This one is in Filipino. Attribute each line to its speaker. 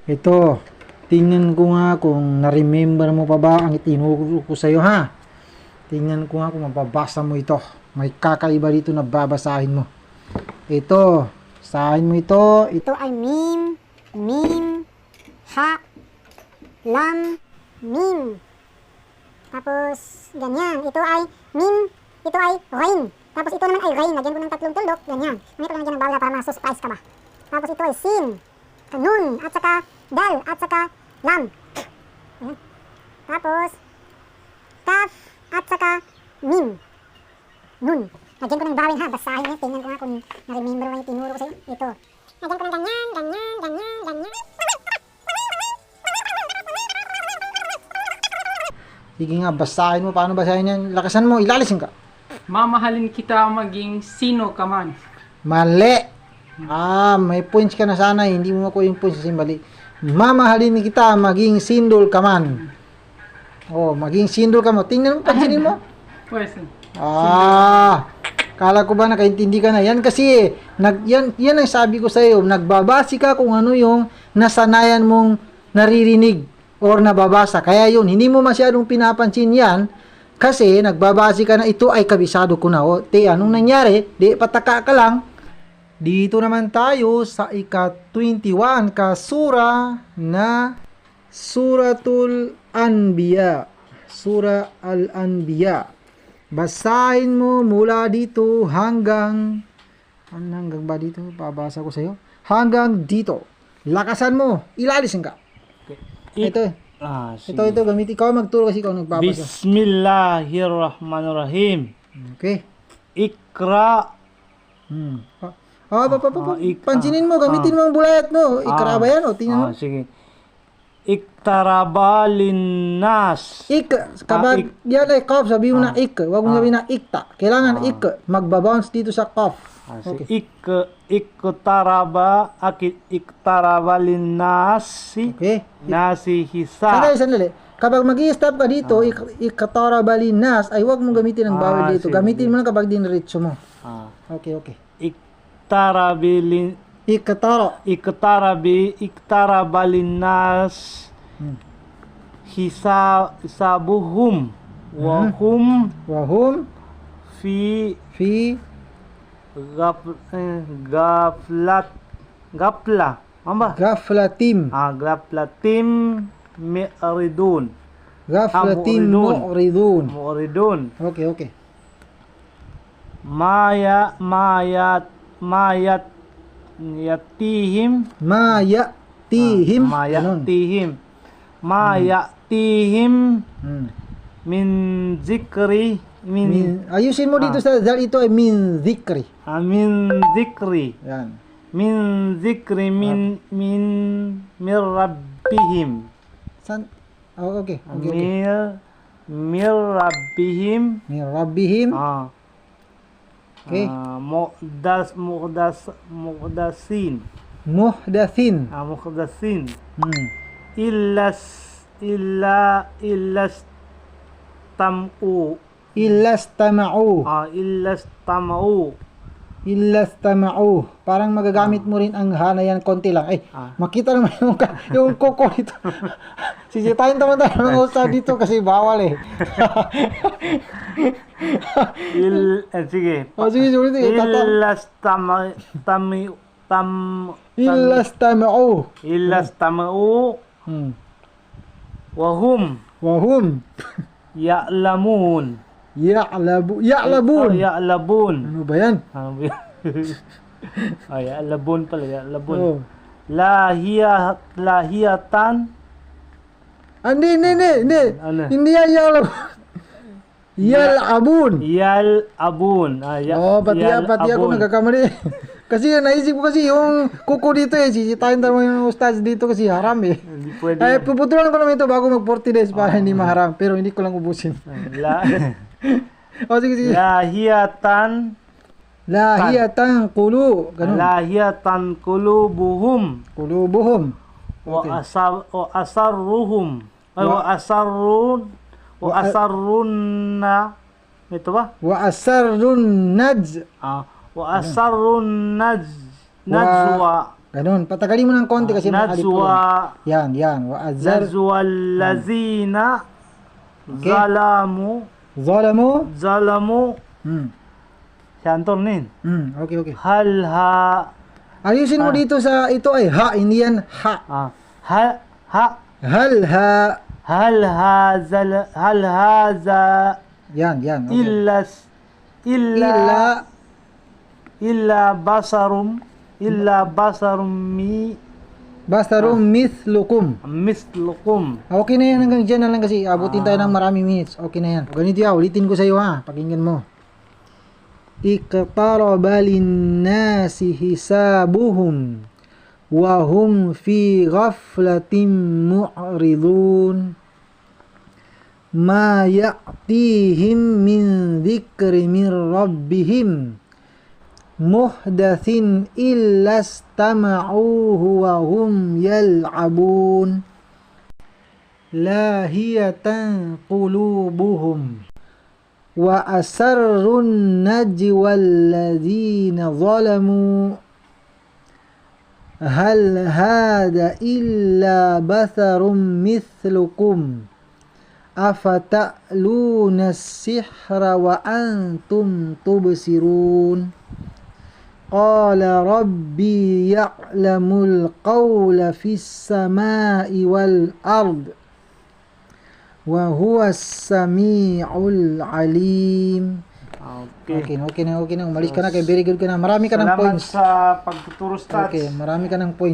Speaker 1: Ito, tingnan ko nga kung na-remember mo pa ba ang itinuro ko sa'yo, ha? Tingnan ko nga kung mababasa mo ito. May kakaiba dito na babasahin mo. Ito, basahin mo ito.
Speaker 2: Ito ay mim, mim, ha, lam, mim. Tapos, ganyan. Ito ay mim, ito ay rain. Tapos ito naman ay rain. Lagyan ko ng tatlong tuldok. Ganyan. Ngunit ko lang dyan ng bawal para ma-surprise ka ba. Tapos ito ay sin, nun, at saka dal, at saka lam. Ayan. Tapos, kaf, at saka mim. Nun. Lagyan ko ng bawal ha. Basahin niya. Tingnan ko nga kung na-remember mo yung tinuro ko sa'yo. Ito. Lagyan ko ng ganyan, ganyan, ganyan, ganyan.
Speaker 1: Sige nga, basahin mo. Paano basahin yan? Lakasan mo, ilalisin ka.
Speaker 3: Mamahalin kita maging sino ka man.
Speaker 1: Mali. May points ka na sana. Hindi mo makuha yung points kasi mali. Mamahalin kita, maging sindol ka man. Maging sindol ka mo. Tingnan mo, pansinin mo.
Speaker 3: Pues,
Speaker 1: Kala ko ba nakaintindi ka na? Yan kasi, yan ang sabi ko sa iyo. Nagbabasi ka kung ano yung nasanayan mong naririnig or nababasa. Kaya yun, hindi mo masyadong pinapansin yan kasi nagbabasi ka na ito ay kabisado ko na. Anong nangyari? Pataka ka lang. Dito naman tayo sa ika-21 kasura na Suratul Anbiya. Surah Al-Anbiya. Basahin mo mula dito hanggang ba dito? Babasa ko sa iyo. Hanggang dito. Lakasan mo. Ilalisin ka.
Speaker 4: Okay.
Speaker 1: Ito, gamitin. Ikaw magturo kasi ikaw nagbabasa.
Speaker 4: Bismillahirrahmanirrahim.
Speaker 1: Okay.
Speaker 4: Ikra.
Speaker 1: Pansinin mo, gamitin mo ang bulayat mo. Ikra ba yan? Tingnan mo.
Speaker 4: Sige. Iktaraba linnas.
Speaker 1: Kapag yan ay kaf, sabi mo na wag mo sabihin na ikta. Kailangan magbabounce dito sa kaf.
Speaker 4: Okay. Iktaraba linnasi.
Speaker 1: Okay.
Speaker 4: Nasi hisa.
Speaker 1: Sandali. Kapag mag-i-stop ka dito, ikataraba linnas, ay wag mong gamitin ang bawal dito.
Speaker 4: Sige.
Speaker 1: Gamitin mo lang kapag diniretso mo. Okay.
Speaker 4: Iktaraba linnas hisabuhum wahum fi gaflatim mu'ridun.
Speaker 1: Okay.
Speaker 4: Mayatihim min zikri
Speaker 1: Ayusin mo dito sa dahil ito ay min zikri.
Speaker 4: min zikri
Speaker 1: Yan.
Speaker 4: min rabbihim
Speaker 1: Okay.
Speaker 4: mir rabbihim
Speaker 1: Min rabbihim. Okay.
Speaker 4: Muhdasin
Speaker 1: Muhdathin.
Speaker 4: illas tam'u
Speaker 1: Illas tama'u. Parang magagamit mo rin ang hanayan konti lang. Makita naman yung koko dito. Sisitahin naman tayo ng usa dito kasi bawal eh.
Speaker 4: Sige.
Speaker 1: Sige. Illas tama'u.
Speaker 4: Wahum ya'lamun.
Speaker 1: Ya'labun.
Speaker 4: Ya'labun.
Speaker 1: Ano ba yan?
Speaker 4: Ya'labun pala, ya'labun.
Speaker 1: Oh.
Speaker 4: Lahiyatan.
Speaker 1: Hindi.
Speaker 4: Ano?
Speaker 1: Hindi yan ya'labun.
Speaker 4: Yal'abun.
Speaker 1: Pati ako nagkakamali. Kasi naisip ko kasi yung kuko dito sisitahin tayo yung ustaz dito kasi haram eh.
Speaker 4: Hindi pwede.
Speaker 1: Puputulan ko naman ito bago mag 40 days para hindi maharam. Pero hindi ko lang ubusin. Sige.
Speaker 4: Lahiyatan
Speaker 1: Qulu. Ganun.
Speaker 4: Lahiyatan kulubuhum.
Speaker 1: Okay.
Speaker 4: Wa asarruhum. Wa asarrunna. Ito ba?
Speaker 1: Wa asarrun najz.
Speaker 4: Wa asarrun najwa.
Speaker 1: Ganun. Patagalin mo ng konti kasi mga alif po yan. Yan. Wa azar.
Speaker 4: najwa allazina
Speaker 1: Okay.
Speaker 4: zalamu
Speaker 1: Zalamu.
Speaker 4: siya antornin
Speaker 1: Okay.
Speaker 4: hal ha
Speaker 1: Ayusin mo dito sa ito ay ha, hindi yan ha. Hal ha.
Speaker 4: hal haza
Speaker 1: Yan. Okay.
Speaker 4: illa basarum
Speaker 1: Basarum mithlukum.
Speaker 4: mislukum.
Speaker 1: Okay na yan, hanggang dyan na lang kasi abutin tayo ng maraming minutes. Okay na yan. Ganito yan, ulitin ko sa iyo ha. Pakinggan mo. Iqtaraba linnasi hisabuhum wa hum fi ghaflatin mu'ridun. Ma ya'tihim min dhikri min rabbihim muhdathin illa istama'uhu wa hum yal'abun lahiyatan qulubuhum wa asarrun najwa alladhina zalamu hal hada illa batharum mithlukum afata'luna as-sihra wa antum tubsirun قال ربي يعلم القول في السماء والأرض وهو السميع العليم. Okay na. Umalis ka na kay very good ka na. Marami ka ng
Speaker 4: Salamat
Speaker 1: points.
Speaker 4: sa pagtuturo stats.
Speaker 1: Okay, marami ka ng points.